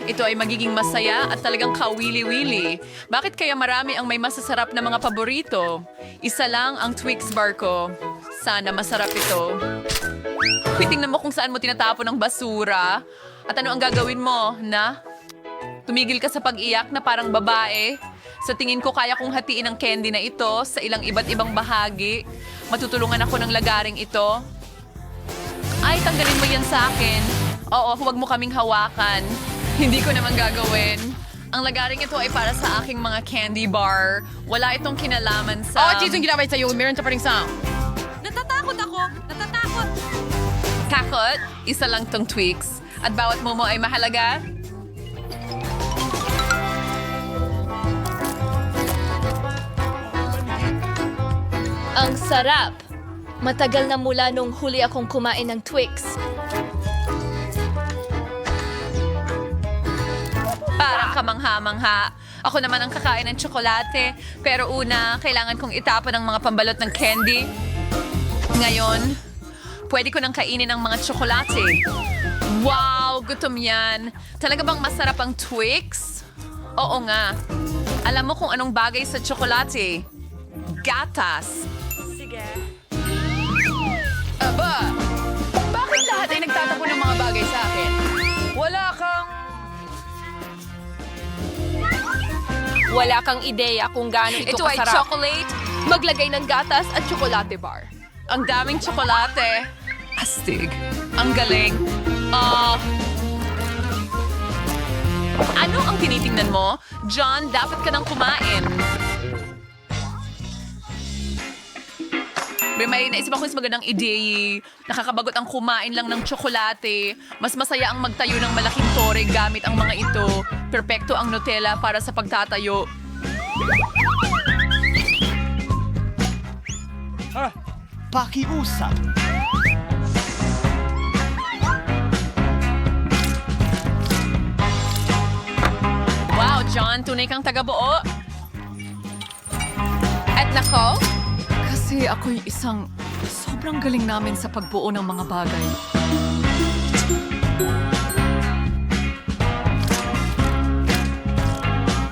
Ito ay magiging masaya at talagang kawili-wili. Bakit kaya marami ang may masasarap na mga paborito? Isa lang ang Twix bar ko. Sana masarap ito. Tingnan mo kung saan mo tinatapon ang basura. At ano ang gagawin mo, na? Tumigil ka sa pag-iyak na parang babae. Sa tingin ko kaya kong hatiin ang candy na ito sa ilang iba't ibang bahagi. Matutulungan ako ng lagaring ito. Ay, tanggalin mo yan sa akin. Oo, huwag mo kaming hawakan. Hindi ko naman gagawin. Ang lagaring ito ay para sa aking mga candy bar. Wala itong kinalaman sa... Oh, cheese yung ginamit sa'yo. Meron sa pa rin sa... Natatakot ako! Natatakot! Kakot, isa lang tong Twix. At bawat momo ay mahalaga. Ang sarap! Matagal na mula nung huli akong kumain ng Twix. Parang kamangha-mangha. Ako naman ang kakain ng tsokolate. Pero una, kailangan kong itapon ang mga pambalot ng candy. Ngayon, pwede ko nang kainin ang mga tsokolate. Wow, gutom yan. Talaga bang masarap ang Twix? Oo nga. Alam mo kung anong bagay sa tsokolate? Gatas. Aba! Bakit lahat ay nagtatapon ng mga bagay sa akin? Wala kang ideya kung gaano ito Ito ay kasarap. chocolate. Maglagay ng gatas at tsokolate bar. Ang daming tsokolate. Astig. Ang galing. Ano ang tinitingnan mo? John, dapat ka nang kumain. May naisip ako mas magandang ideya. Nakakabagot ang kumain lang ng tsokolate. Mas masaya ang magtayo ng malaking tore gamit ang mga ito. Perpekto ang Nutella para sa pagtatayo. Pakiusap. Wow, John, tunay kang taga-buo. At nako, kasi ako'y isang sobrang galing namin sa pagbuo ng mga bagay.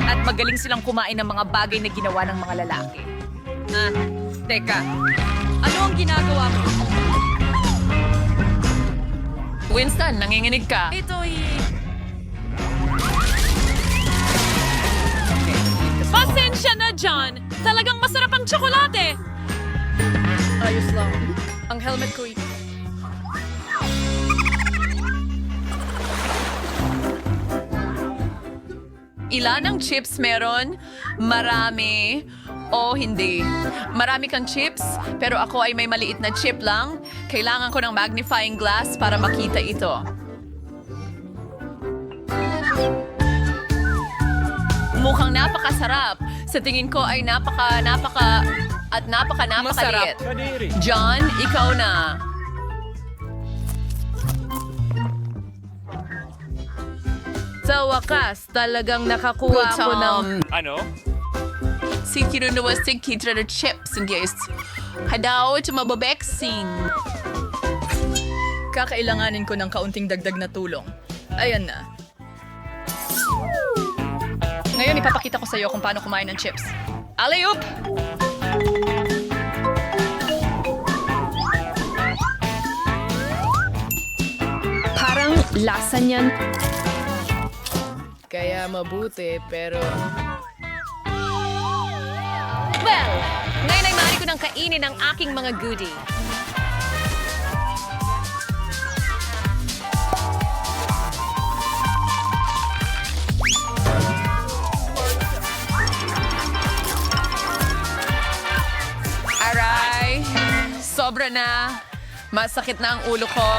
At magaling silang kumain ng mga bagay na ginawa ng mga lalaki. Teka. Ano ang ginagawa mo? Winston, nanginginig ka. Ito'y... Pasensya na, John. Talagang masarap ang tsokolate. Ayos lang. Ang helmet ko Ilan ang chips meron? Marami. O hindi. Marami kang chips, pero ako ay may maliit na chip lang. Kailangan ko ng magnifying glass para makita ito. Mukhang napakasarap. Sa tingin ko ay napakaliit. John, ikaw na. Sa wakas, talagang nakakuha ako ng... Si kinunuwastig kitra na chips and yes. Hadaw, tumababeksin. Kakailanganin ko ng kaunting dagdag na tulong. Ayan na. Ngayon ipapakita ko sa iyo kung paano kumain ng chips. Alley-oop! Parang lasa niyan. Kaya mabuti, pero... Well, ngayon ay maaari ko nang kainin ang aking mga goodie. Aray, sobra na. Masakit na ang ulo ko.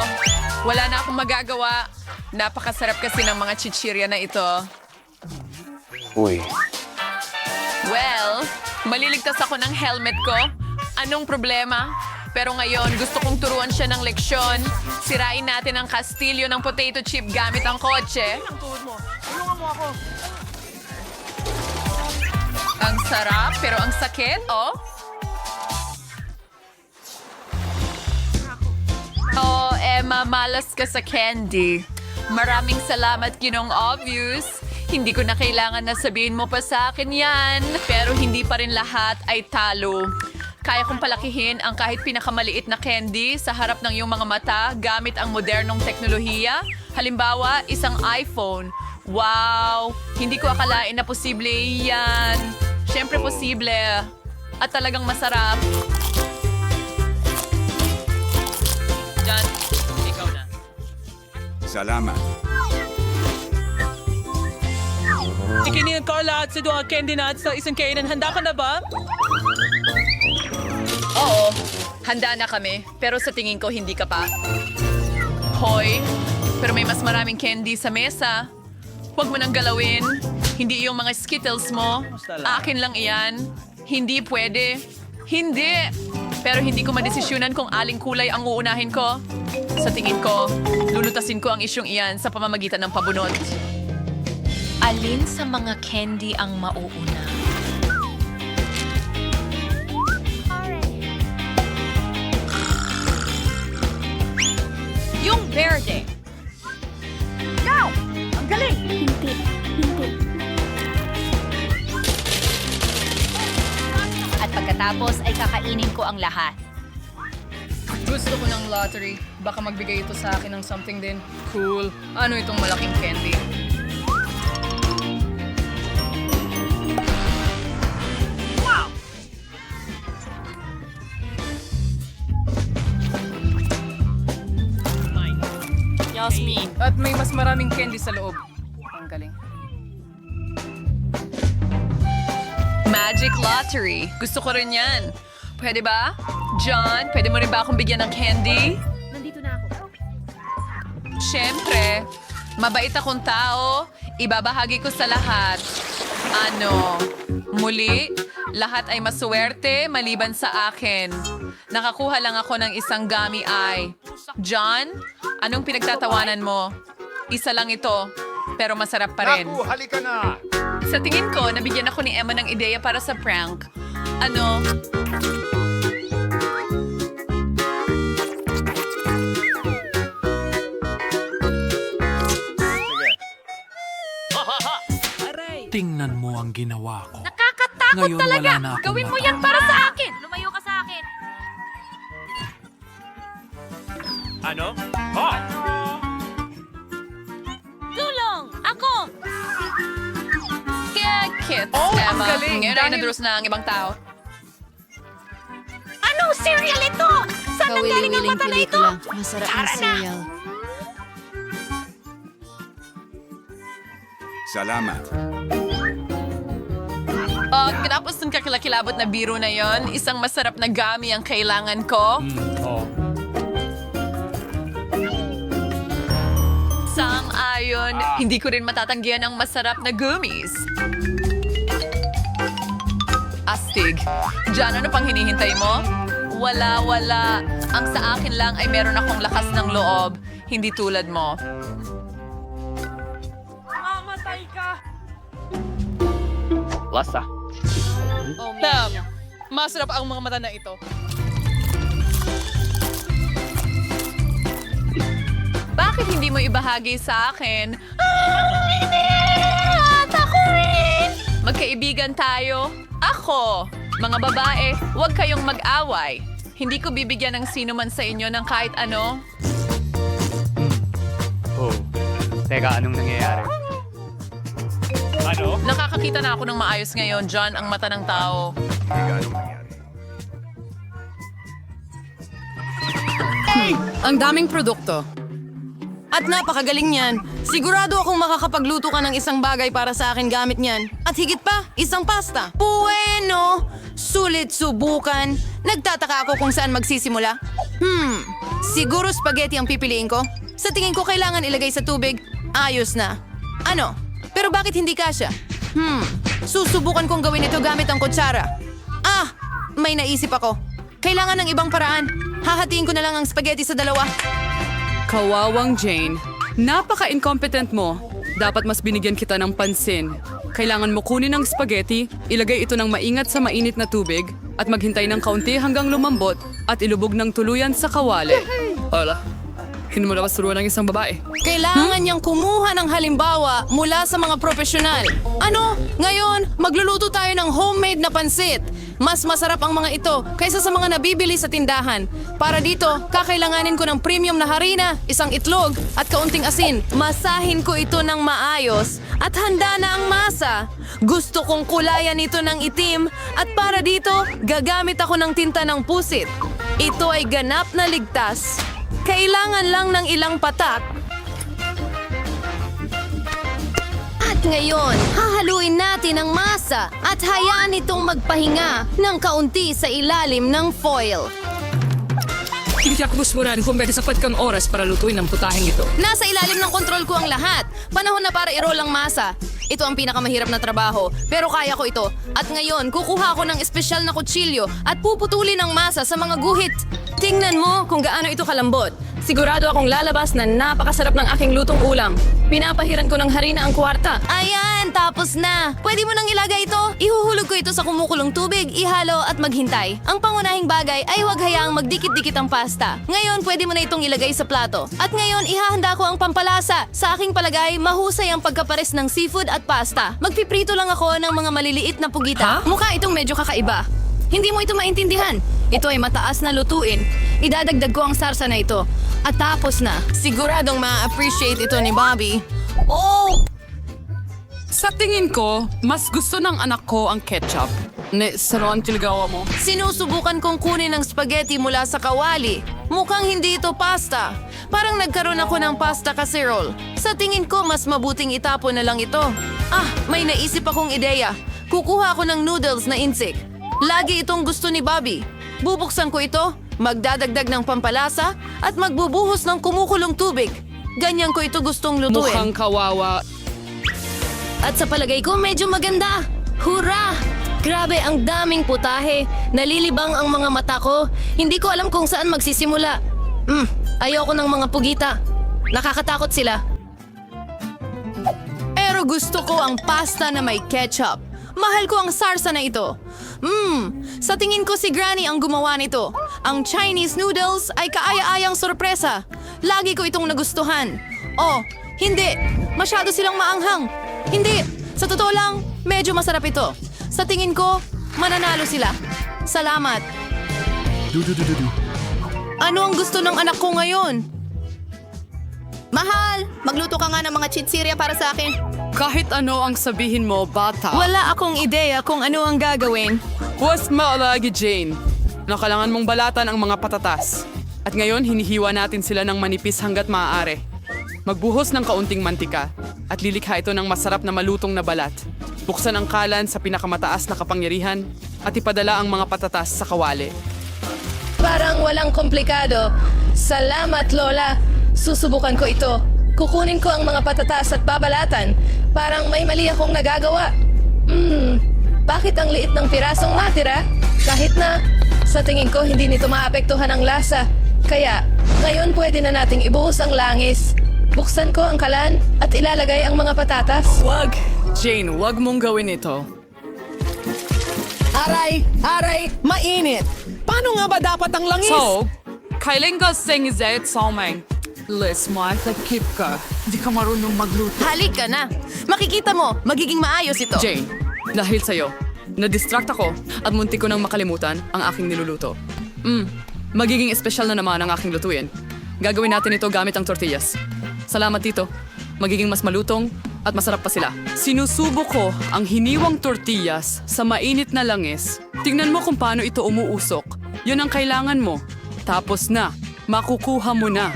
Wala na akong magagawa. Napakasarap kasi ng mga chichirya na ito. Uy. Well, maliligtas ako ng helmet ko. Anong problema? Pero ngayon, gusto kong turuan siya ng leksyon. Sirain natin ang kastilyo ng potato chip gamit ang kotse. Ang sarap, pero ang sakit, oh. Oh, Emma, malas ka sa candy. Maraming salamat, Ginong Obvious. Hindi ko na kailangan na sabihin mo pa sa akin yan. Pero hindi pa rin lahat ay talo. Kaya kong palakihin ang kahit pinakamaliit na candy sa harap ng iyong mga mata gamit ang modernong teknolohiya. Halimbawa, isang iPhone. Wow! Hindi ko akalain na posible yan. Siyempre posible. At talagang masarap. John, ikaw na. Salamat. Ikinin ko lahat sa duha candy nuts sa isang kainan. Handa ka na ba? Oo, handa na kami. Pero sa tingin ko, hindi ka pa. Hoy, pero may mas maraming candy sa mesa. Huwag mo nang galawin. Hindi yung mga Skittles mo. Akin lang iyan. Hindi pwede. Hindi. Pero hindi ko madesisyonan kung aling kulay ang uunahin ko. Sa tingin ko, lulutasin ko ang isyong iyan sa pamamagitan ng pabunot. Alin sa mga candy ang mauuna? Yung verde. At pagkatapos ay kakainin ko ang lahat. Gusto ko ng lottery. Baka magbigay ito sa akin ng something din. Cool. Ano itong malaking candy? Yasmin. At may mas maraming candy sa loob. Ang galing. Magic Lottery. Gusto ko rin yan. Pwede ba? John, pwede mo rin ba akong bigyan ng candy? Nandito na ako. Siyempre, mabait akong tao. Ibabahagi ko sa lahat. Ano? Muli, lahat ay maswerte maliban sa akin. Nakakuha lang ako ng isang gummy eye. John, anong pinagtatawanan mo? Isa lang ito, pero masarap pa rin. Naku, halika na! Sa tingin ko, nabigyan ako ni Emma ng ideya para sa prank. Ano? Tingnan mo ang ginawa ko. Nakakatakot Ngayon talaga! wala na akong Gawin mo mata. yan para sa akin! Lumayo ka sa akin! Ano? Oh! Tulong! Ako! Kaya kits, Oh, ang Emma. galing. Ngayon ay Dahil- naduros na ang ibang tao. Anong cereal ito? Saan nanggaling ang mata na ito? Masarap na cereal. Salamat. Tinapos ng kakilakilabot na biro na yon, isang masarap na gummy ang kailangan ko. Sang-ayon, hindi ko rin matatanggihan ang masarap na gummies. Astig. Diyan, ano pang hinihintay mo? Wala. Ang sa akin lang ay meron akong lakas ng loob. Hindi tulad mo. Lasa. Tam, masarap ang mga mata na ito. Bakit hindi mo ibahagi sa akin? Magkaibigan tayo. Ako. Mga babae, huwag kayong mag-away. Hindi ko bibigyan ng sino man sa inyo ng kahit ano. Oh. Teka, anong nangyayari? Ano? Nakakakita na ako ng maayos ngayon, John, ang mata ng tao. Teka, anong nangyari? Ang daming produkto. At napakagaling niyan. Sigurado akong makakapagluto ka ng isang bagay para sa akin gamit niyan. At higit pa, isang pasta. Bueno! Sulit subukan. Nagtataka ako kung saan magsisimula. Siguro spaghetti ang pipiliin ko. Sa tingin ko kailangan ilagay sa tubig. Ayos na. Ano? Pero bakit hindi kasya? Susubukan kong gawin ito gamit ang kutsara. May naisip ako. Kailangan ng ibang paraan. Hahatiin ko na lang ang spaghetti sa dalawa. Kawawang Jane, napaka-incompetent mo. Dapat mas binigyan kita ng pansin. Kailangan mo kunin ang spaghetti, ilagay ito ng maingat sa mainit na tubig, at maghintay ng kaunti hanggang lumambot at ilubog ng tuluyan sa kawali. Hola. Hindi mo dapat turuan ng isang babae. Kailangan niyang kumuha ng halimbawa mula sa mga profesional. Ano? Ngayon, magluluto tayo ng homemade na pansit. Mas masarap ang mga ito kaysa sa mga nabibili sa tindahan. Para dito, kakailanganin ko ng premium na harina, isang itlog, at kaunting asin. Masahin ko ito ng maayos at handa na ang masa. Gusto kong kulayan ito ng itim at para dito, gagamit ako ng tinta ng pusit. Ito ay ganap na ligtas. Kailangan lang ng ilang patak. At ngayon, hahaluin natin ang masa at hayaan itong magpahinga ng kaunti sa ilalim ng foil. Hindi ako busmuran kung may sapat kang oras para lutuin ang putaheng ito. Nasa ilalim ng kontrol ko ang lahat. Panahon na para i-roll ang masa. Ito ang pinakamahirap na trabaho, pero kaya ko ito. At ngayon, kukuha ako ng espesyal na kutsilyo at puputulin ang masa sa mga guhit. Tingnan mo kung gaano ito kalambot. Sigurado akong lalabas na napakasarap ng aking lutong ulam. Pinapahiran ko ng harina ang kwarta. Ayan, tapos na. Pwede mo nang ilagay ito. Ihuhulog ko ito sa kumukulong tubig, ihalo at maghintay. Ang pangunahing bagay ay huwag hayaang magdikit-dikit ang pasta. Ngayon, pwede mo na itong ilagay sa plato. At ngayon, ihahanda ko ang pampalasa. Sa aking palagay, mahusay ang pagkapares ng seafood at pasta. Magpiprito lang ako ng mga maliliit na pugita. Mukha itong medyo kakaiba. Hindi mo ito maintindihan. Ito ay mataas na lutuin. Idadagdag ko ang sarsa na ito. At tapos na. Siguradong ma-appreciate ito ni Bobby. Oh! Sa tingin ko, mas gusto ng anak ko ang ketchup. Saroan tilgawa mo. Sinusubukan kong kunin ang spaghetti mula sa kawali. Mukhang hindi ito pasta. Parang nagkaroon ako ng pasta casserole. Sa tingin ko, mas mabuting itapon na lang ito. Ah, may naisip akong ideya. Kukuha ako ng noodles na insik. Lagi itong gusto ni Bobby. Bubuksan ko ito, magdadagdag ng pampalasa, at magbubuhos ng kumukulong tubig. Ganyan ko ito gustong lutuin. Mukhang kawawa. At sa palagay ko, medyo maganda. Hurra! Grabe, ang daming putahe. Nalilibang ang mga mata ko. Hindi ko alam kung saan magsisimula. Ayoko ng mga pugita. Nakakatakot sila. Pero gusto ko ang pasta na may ketchup. Mahal ko ang sarsa na ito. Sa tingin ko si Granny ang gumawa nito. Ang Chinese noodles ay kaaya-ayang sorpresa. Lagi ko itong nagustuhan. Oh, hindi. Masyado silang maanghang. Hindi. Sa totoo lang, medyo masarap ito. Sa tingin ko, mananalo sila. Salamat. Ano ang gusto ng anak ko ngayon? Mahal, magluto ka nga ng mga chinsirya para sa akin. Kahit ano ang sabihin mo, bata. Wala akong ideya kung ano ang gagawin. Huwag maalagi, Jane. Kailangan mong balatan ang mga patatas. At ngayon, hinihiwa natin sila ng manipis hanggat maaari. Magbuhos ng kaunting mantika at lilikha ito ng masarap na malutong na balat. Buksan ang kalan sa pinakamataas na kapangyarihan at ipadala ang mga patatas sa kawali. Parang walang komplikado. Salamat, Lola. Susubukan ko ito. Kukunin ko ang mga patatas at babalatan. Parang may mali akong nagagawa. Bakit ang liit ng pirasong natira? Kahit na, sa tingin ko hindi nito maapektuhan ang lasa. Kaya, ngayon pwede na nating ibuhos ang langis. Buksan ko ang kalan at ilalagay ang mga patatas. Wag! Jane, wag mong gawin ito. Aray! Aray! Mainit! Paano nga ba dapat ang langis? So, kailan ka singizet sa umay? Liz, keep ka. Di ka marunong magluto. Halik ka na! Makikita mo, magiging maayos ito. Jane, dahil sa'yo, na-distract ako at muntik ko nang makalimutan ang aking niluluto. Magiging espesyal na naman ang aking lutuin. Gagawin natin ito gamit ang tortillas. Salamat dito. Magiging mas malutong at masarap pa sila. Sinusubo ko ang hiniwang tortillas sa mainit na langis. Tingnan mo kung paano ito umuusok. Yun ang kailangan mo. Tapos na, makukuha mo na.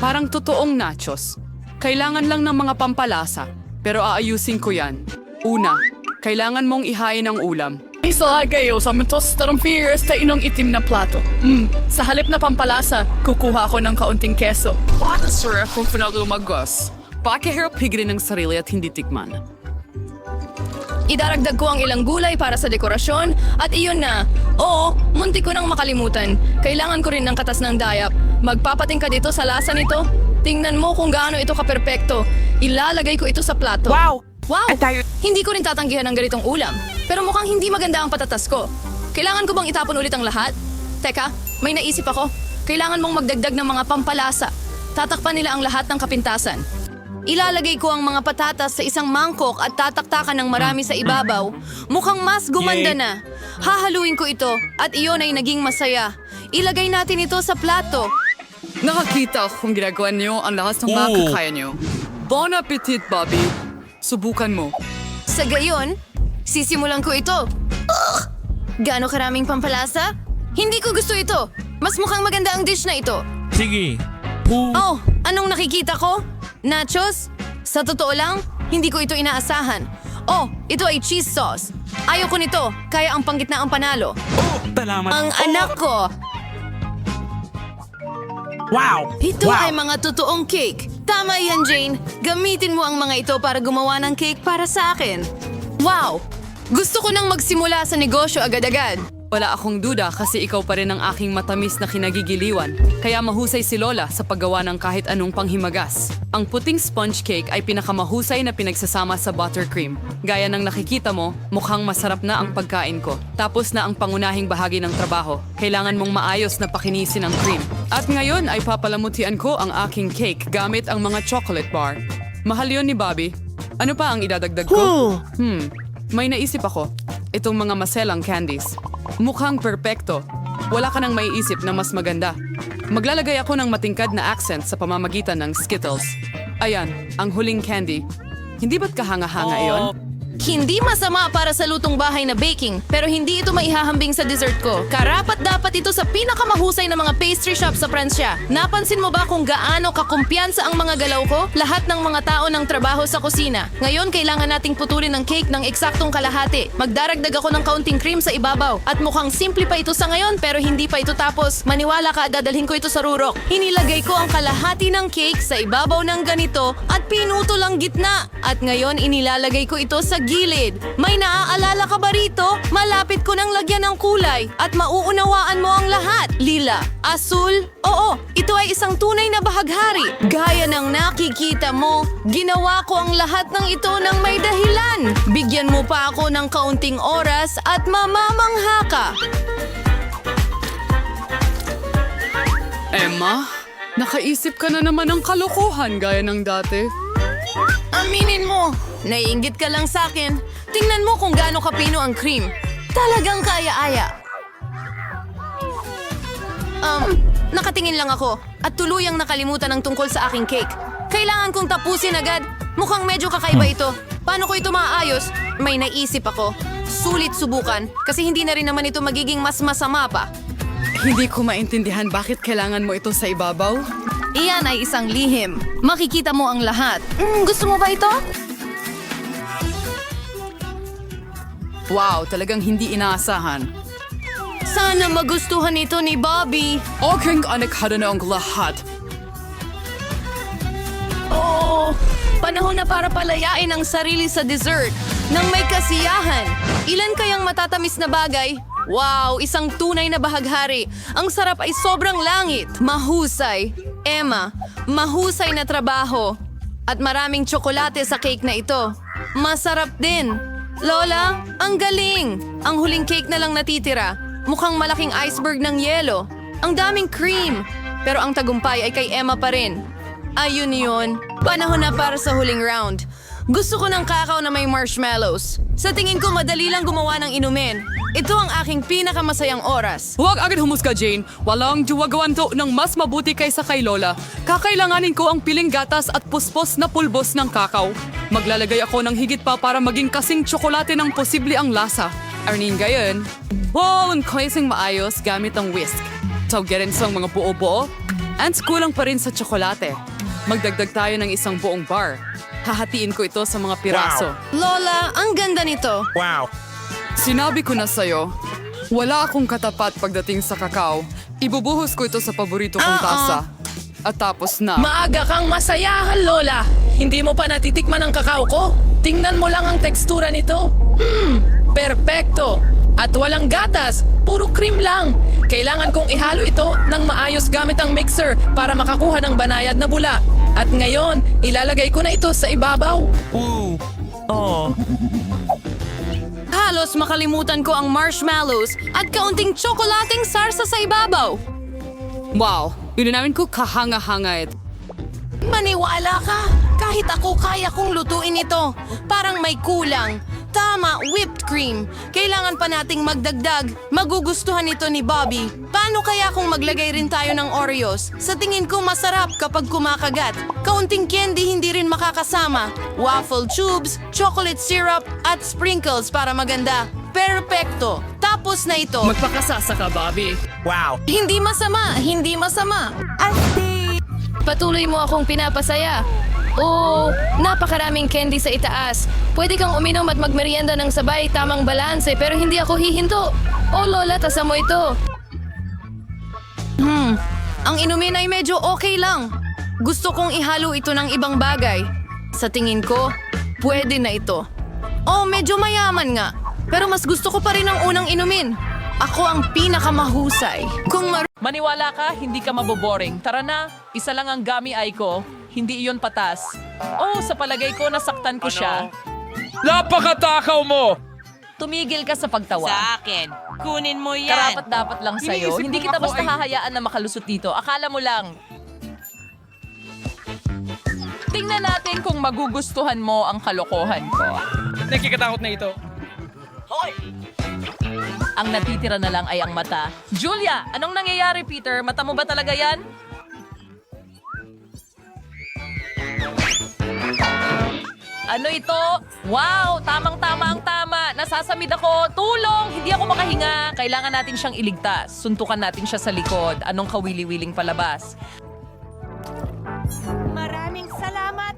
Parang totoong nachos. Kailangan lang ng mga pampalasa, pero aayusin ko yan. Una, kailangan mong ihain ang ulam. Isa kayo sa mentos tarumpires sa inong itim na plato. Sa halip na pampalasa, kukuha ako ng kaunting keso. What sir, kung pinagumagos. Pakihirap higrin ng sarili at hindi tikman. Idaragdag ko ang ilang gulay para sa dekorasyon at iyon na. Oo, muntik ko nang makalimutan. Kailangan ko rin ng katas ng dayap. Magpapating ka dito sa lasa nito. Tingnan mo kung gaano ito kaperpekto. Ilalagay ko ito sa plato. Wow! Wow! Hindi ko rin tatanggihan ng ganitong ulam. Pero mukhang hindi maganda ang patatas ko. Kailangan ko bang itapon ulit ang lahat? Teka, may naisip ako. Kailangan mong magdagdag ng mga pampalasa. tatakpan nila ang lahat ng kapintasan. Ilalagay ko ang mga patatas sa isang mangkok at tataktakan ng marami sa ibabaw. Mukhang mas gumanda na. Hahaluin ko ito at iyon ay naging masaya. Ilagay natin ito sa plato. Nakakita kung ginagawa niyo ang lahat ng makakaya niyo. Bon appetit, Bobby. Subukan mo. Sa gayon, sisimulan ko ito. Ugh! Gaano karaming pampalasa? Hindi ko gusto ito. Mas mukhang maganda ang dish na ito. Sige. Oh, anong nakikita ko? Nachos? Sa totoo lang, hindi ko ito inaasahan. Oh, ito ay cheese sauce. Ayaw ko nito, kaya ang panggitna ang panalo. Ang anak ko! Wow! Ito ay mga totoong cake. Tama yan, Jane. Gamitin mo ang mga ito para gumawa ng cake para sa akin. Wow! Gusto ko nang magsimula sa negosyo agad-agad. Wala akong duda kasi ikaw pa rin ang aking matamis na kinagigiliwan. Kaya mahusay si Lola sa paggawa ng kahit anong panghimagas. Ang puting sponge cake ay pinakamahusay na pinagsasama sa buttercream. Gaya ng nakikita mo, mukhang masarap na ang pagkain ko. Tapos na ang pangunahing bahagi ng trabaho. Kailangan mong maayos na pakinisin ang cream. At ngayon ay papalamutian ko ang aking cake gamit ang mga chocolate bar. Mahal yun ni Bobby. Ano pa ang idadagdag ko? May naisip ako. Itong mga maselang candies. Mukhang perpekto. Wala ka nang maiisip na mas maganda. Maglalagay ako ng matingkad na accent sa pamamagitan ng Skittles. Ayan, ang huling candy. Hindi ba't kahanga-hanga iyon? Hindi masama para sa lutong bahay na baking, pero hindi ito maihahambing sa dessert ko. Karapat-dapat ito sa pinakamahusay na mga pastry shop sa Pransya. Napansin mo ba kung gaano kakumpiyansa ang mga galaw ko? Lahat ng mga tao ng trabaho sa kusina. Ngayon, kailangan nating putulin ang cake ng eksaktong kalahati. Magdaragdag ako ng kaunting cream sa ibabaw. At mukhang simple pa ito sa ngayon, pero hindi pa ito tapos. Maniwala ka, dadalhin ko ito sa rurok. Hinilagay ko ang kalahati ng cake sa ibabaw ng ganito at pinutol ang gitna. At ngayon, inilalagay ko ito sa gilid. May naaalala ka ba rito? Malapit ko nang lagyan ng kulay at mauunawaan mo ang lahat. Lila, asul, oo, ito ay isang tunay na bahaghari. Gaya ng nakikita mo, ginawa ko ang lahat ng ito ng may dahilan. Bigyan mo pa ako ng kaunting oras at mamamangha ka. Emma, nakaisip ka na naman ng kalokohan gaya ng dati. Aminin mo, naiinggit ka lang sa akin. Tingnan mo kung gaano kapino ang cream. Talagang kaya-aya. Nakatingin lang ako at tuluyang nakalimutan ang tungkol sa aking cake. Kailangan kong tapusin agad. Mukhang medyo kakaiba ito. Paano ko ito maaayos? May naisip ako. Sulit subukan kasi hindi na rin naman ito magiging mas masama pa. Hindi ko maintindihan bakit kailangan mo ito sa ibabaw. Iyan ay isang lihim. Makikita mo ang lahat. Gusto mo ba ito? Wow, talagang hindi inaasahan. Sana magustuhan ito ni Bobby. Aking anikhada na ang lahat. Oo, panahon na para palayain ang sarili sa dessert nang may kasiyahan. Ilan kayang matatamis na bagay? Wow, isang tunay na bahaghari. Ang sarap ay sobrang langit. Mahusay. Emma, mahusay na trabaho. At maraming tsokolate sa cake na ito. Masarap din. Lola, ang galing. Ang huling cake na lang natitira. Mukhang malaking iceberg ng yelo. Ang daming cream. Pero ang tagumpay ay kay Emma pa rin. Ayun yun. Panahon na para sa huling round. Gusto ko ng kakao na may marshmallows. Sa tingin ko madali lang gumawa ng inumin. Ito ang aking pinakamasayang oras. Huwag agad humusga, Jane. Walang duwagawan to ng mas mabuti kaysa kay Lola. Kakailanganin ko ang piling gatas at puspos na pulbos ng kakao. Maglalagay ako ng higit pa para maging kasing tsokolate ng posible ang lasa. Arnin gayon. Wow, ang klaseng maayos gamit ang whisk. Tawgerin sa mga buo-buo. And kulang pa rin sa tsokolate. Magdagdag tayo ng isang buong bar. Hahatiin ko ito sa mga piraso. Lola, ang ganda nito. Wow. Sinabi ko na sa'yo, wala akong katapat pagdating sa kakao. Ibubuhos ko ito sa paborito kong tasa. At tapos na. Maaga kang masayahan, Lola. Hindi mo pa natitikman ang kakao ko? Tingnan mo lang ang tekstura nito. Perpekto. At walang gatas. Puro cream lang. Kailangan kong ihalo ito ng maayos gamit ang mixer para makakuha ng banayad na bula. At ngayon, ilalagay ko na ito sa ibabaw. Halos makalimutan ko ang marshmallows at kaunting tsokolating sarsa sa ibabaw. Wow, yun namin ko kahanga-hanga ito. Maniwala ka! Kahit ako kaya kong lutuin ito. Parang may kulang. Tama, whipped cream. Kailangan pa nating magdagdag. Magugustuhan ito ni Bobby. Paano kaya kung maglagay rin tayo ng Oreos? Sa tingin ko masarap kapag kumakagat. Kaunting candy hindi rin makakasama. Waffle tubes, chocolate syrup, at sprinkles para maganda. Perpekto! Tapos na ito. Magpakasasa ka, Bobby. Hindi masama! Hindi masama! Patuloy mo akong pinapasaya. Oh, napakaraming candy sa itaas. Pwede kang uminom at magmerienda ng sabay, tamang balanse, pero hindi ako hihinto. Oh, Lola, tasa mo ito. Ang inumin ay medyo okay lang. Gusto kong ihalo ito ng ibang bagay. Sa tingin ko, pwede na ito. Oh, medyo mayaman nga. Pero mas gusto ko pa rin ang unang inumin. Ako ang pinakamahusay. Maniwala ka, hindi ka maboboring. Tara na, isa lang ang gami ay ko. Hindi iyon patas. Oh, sa palagay ko, nasaktan ko siya. Napakatakaw mo! Tumigil ka sa pagtawa. Sa akin. Kunin mo yan. Karapat-dapat lang sa'yo. Iniisip Hindi kong kita ako basta ay- hahayaan na makalusot dito. Akala mo lang. Tingnan natin kung magugustuhan mo ang kalokohan ko. Nakikatakot na ito. Ang natitira na lang ay ang mata. Julia, anong nangyayari, Peter? Mata mo ba talaga yan? Ano ito? Wow! Tamang-tama ang tama. Nasasamid ako. Tulong! Hindi ako makahinga. Kailangan natin siyang iligtas. Suntukan natin siya sa likod. Anong kawili-wiling palabas? Maraming salamat.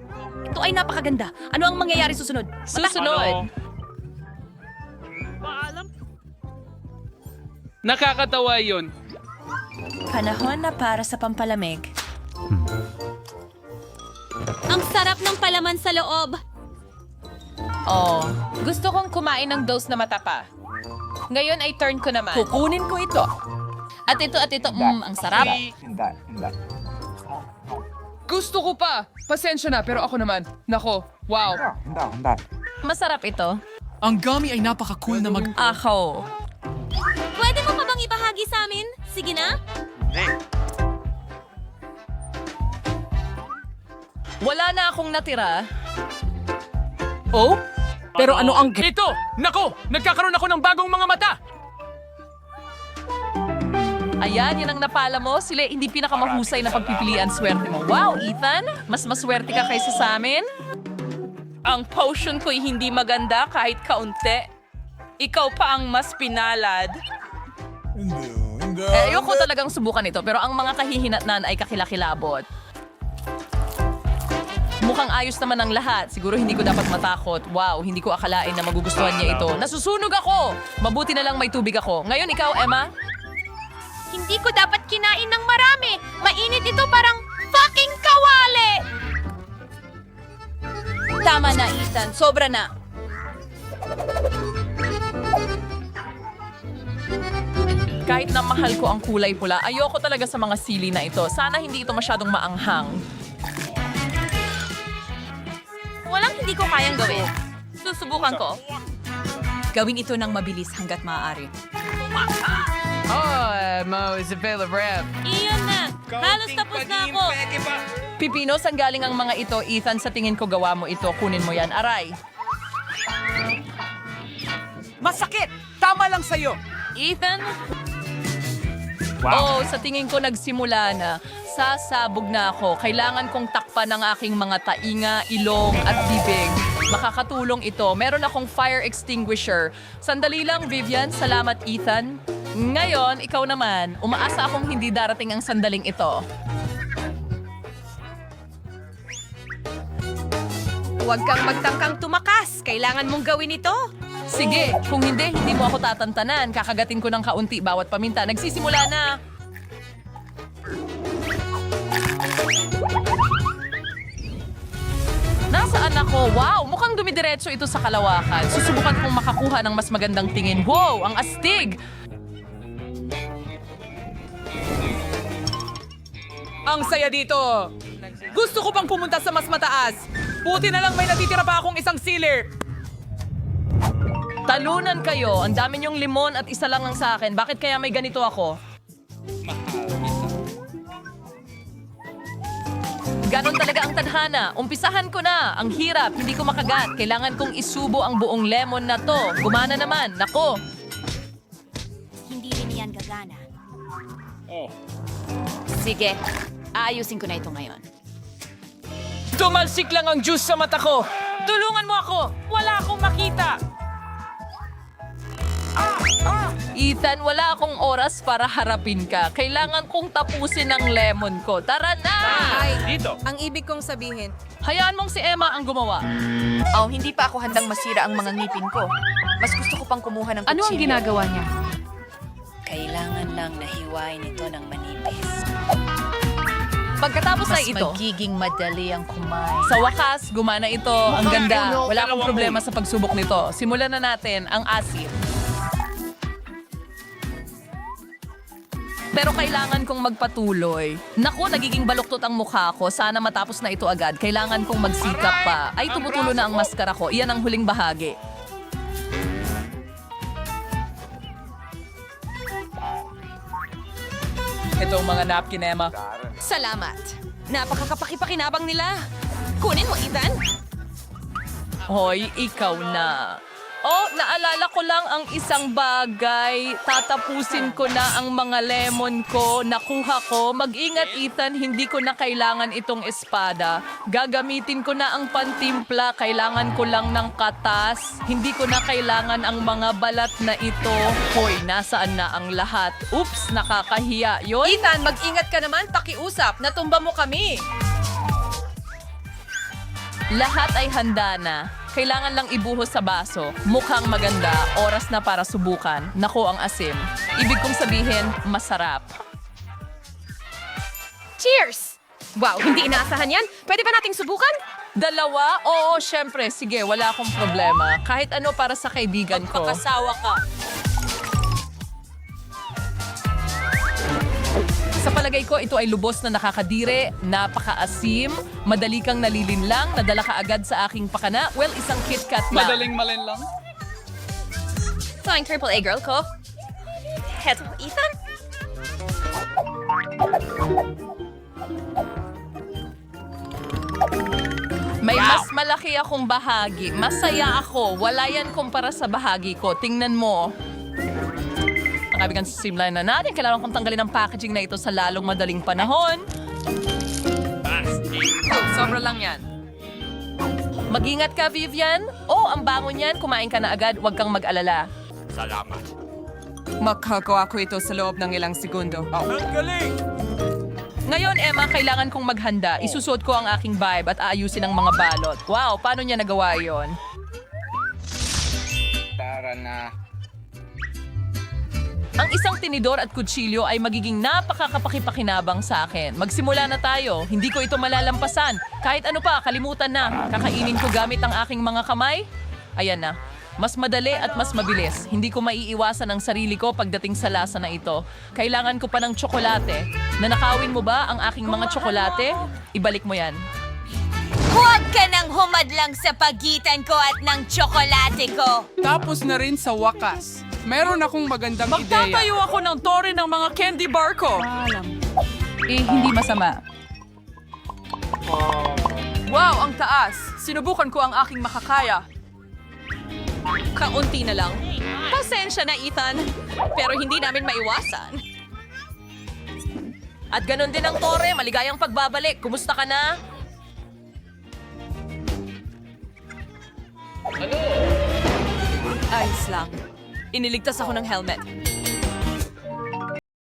Ito ay napakaganda. Ano ang mangyayari susunod? Susunod. Nakakatawa yun. Panahon na para sa pampalamig. Ang sarap ng palaman sa loob. Oh, gusto kong kumain ng dose na matapa. Ngayon ay turn ko naman. Kukunin ko ito. At ito, ang sarap. Gusto ko pa! Pasensya na, pero ako naman. Nako, wow. Masarap ito. Ang gummy ay napaka-cool na Ako. Pwede mo pa bang ibahagi sa amin? Sige na. Wala na akong natira. Oh? Pero ano ang... Ito! Nako! Nagkakaroon ako ng bagong mga mata! Ayan, yan ang napala mo. Sila hindi pinakamahusay na pagpipilian swerte mo. Wow, Ethan! Mas maswerte ka kaysa sa amin? Ang potion ko'y hindi maganda kahit kaunti. Ikaw pa ang mas pinalad. Ayoko talagang subukan ito, pero ang mga kahihinatnan ay kakilakilabot. Mukhang ayos naman ang lahat. Siguro hindi ko dapat matakot. Wow, hindi ko akalain na magugustuhan niya ito. Nasusunog ako! Mabuti na lang may tubig ako. Ngayon ikaw, Emma? Hindi ko dapat kinain ng marami. Mainit ito parang fucking kawali. Tama na, Ethan. Sobra na. Kahit na mahal ko ang kulay pula, ayoko talaga sa mga sili na ito. Sana hindi ito masyadong maanghang. Walang hindi ko kayang gawin. Susubukan ko. Gawin ito ng mabilis hanggat maaari. Oh, Mo, Isabella Rep. Iyon na. Halos tapos na ako. Pipino, saan galing ang mga ito? Ethan, sa tingin ko gawa mo ito. Kunin mo yan. Aray. Masakit! Tama lang sa'yo. Ethan? Oh, sa tingin ko nagsimula na. Sasabog na ako. Kailangan kong takpan ang aking mga tainga, ilong at bibig. Makakatulong ito. Meron akong fire extinguisher. Sandali lang, Vivian. Salamat, Ethan. Ngayon, ikaw naman. Umaasa akong hindi darating ang sandaling ito. Huwag kang magtangkang tumakas. Kailangan mong gawin ito. Sige, kung hindi mo ako tatantanan. Kakagatin ko ng kaunti bawat paminta. Nagsisimula na. Nasaan ako? Wow, mukhang dumidiretso ito sa kalawakan. Susubukan kong makakuha ng mas magandang tingin. Wow, ang astig! Ang saya dito! Gusto ko pang pumunta sa mas mataas. Buti na lang may natitira pa akong isang sealer. Talunan kayo. Ang dami niyong limon at isa lang sa akin. Bakit kaya may ganito ako? Ganon talaga ang tadhana. Umpisahan ko na. Ang hirap, hindi ko makagat. Kailangan kong isubo ang buong lemon na to. Gumana naman. Nako. Hindi rin yan gagana. Sige, aayusin ko na ito ngayon. Tumalsik lang ang juice sa mata ko. Tulungan mo ako. Wala akong makita. Ethan, wala akong oras para harapin ka. Kailangan kong tapusin ang lemon ko. Tara na! Dito. Ang ibig kong sabihin, Hayaan mong si Emma ang gumawa. Oh, hindi pa ako handang masira ang mga ngipin ko. Mas gusto ko pang kumuha ng kutsilyo. Ano ang ginagawa niya? Kailangan lang nahiwain ito ng manipis. Pagkatapos ay ito, magiging madali ang kumain. sa wakas, gumana ito. Ang ganda. Wala akong problema sa pagsubok nito. Simulan na natin ang asin. Pero kailangan kong magpatuloy. Naku, nagiging baluktot ang mukha ko. Sana matapos na ito agad. Kailangan kong magsikap pa. Ay, tumutulo na ang maskara ko. Iyan ang huling bahagi. Ito ang mga napkin, Emma. salamat. Napakakapakipakinabang nila. Kunin mo, Ethan. Hoy, ikaw na. Oh, naalala ko lang ang isang bagay. Tatapusin ko na ang mga lemon ko. Nakuha ko. Mag-ingat, Ethan. Hindi ko na kailangan itong espada. Gagamitin ko na ang pantimpla. Kailangan ko lang ng katas. Hindi ko na kailangan ang mga balat na ito. Hoy, nasaan na ang lahat? Oops, nakakahiya. Yun? Ethan, mag-ingat ka naman. Pakiusap. Natumba mo kami. Lahat ay handa na. Kailangan lang ibuhos sa baso. Mukhang maganda. Oras na para subukan. Nako ang asim. Ibig kong sabihin, masarap. Cheers! Wow, hindi inaasahan yan. Pwede ba nating subukan? Dalawa? Oo, syempre. Sige, wala akong problema. Kahit ano para sa kaibigan ko. Pakasawa ka. Sa palagay ko, ito ay lubos na nakakadire, napakaasim, madali kang nalilinlang, nadala ka agad sa aking pakana. Well, isang KitKat lang. malin lang. Ito ang triple A girl ko. Heto, Ethan? May mas malaki akong bahagi. Masaya ako. Wala yan kumpara sa bahagi ko. Tingnan mo. Ang kabigan sa streamline na natin. Kailangan kong tanggalin ang packaging na ito sa lalong madaling panahon. Sobra lang yan. Mag-ingat ka, Vivian. Oh, ang bango niyan. Kumain ka na agad. Huwag kang mag-alala. Salamat. Magkagawa ko ito sa loob ng ilang segundo. Ang galing! Ngayon, Emma, kailangan kong maghanda. Isusuot ko ang aking vibe at aayusin ang mga balot. Wow, paano niya nagawa yon? Tara na. Ang isang tinidor at kutsilyo ay magiging napakakapakipakinabang sa akin. Magsimula na tayo. Hindi ko ito malalampasan. Kahit ano pa, kalimutan na. Kakainin ko gamit ang aking mga kamay. Ayan na. Mas madali at mas mabilis. Hindi ko maiiwasan ang sarili ko pagdating sa lasa na ito. Kailangan ko pa ng tsokolate. Nanakawin mo ba ang aking mga tsokolate? Ibalik mo yan. Huwag ka nang humadlang sa pagitan ko at ng tsokolate ko. Tapos na rin sa wakas. Meron akong magandang ideya. Magtatayo ako ng tore ng mga candy bar ko. Hindi masama. Wow, ang taas. Sinubukan ko ang aking makakaya. Kaunti na lang. Pasensya na, Ethan. Pero hindi namin maiwasan. At ganun din ang tore. Maligayang pagbabalik. Kumusta ka na? Ayos lang. Iniligtas ako ng helmet.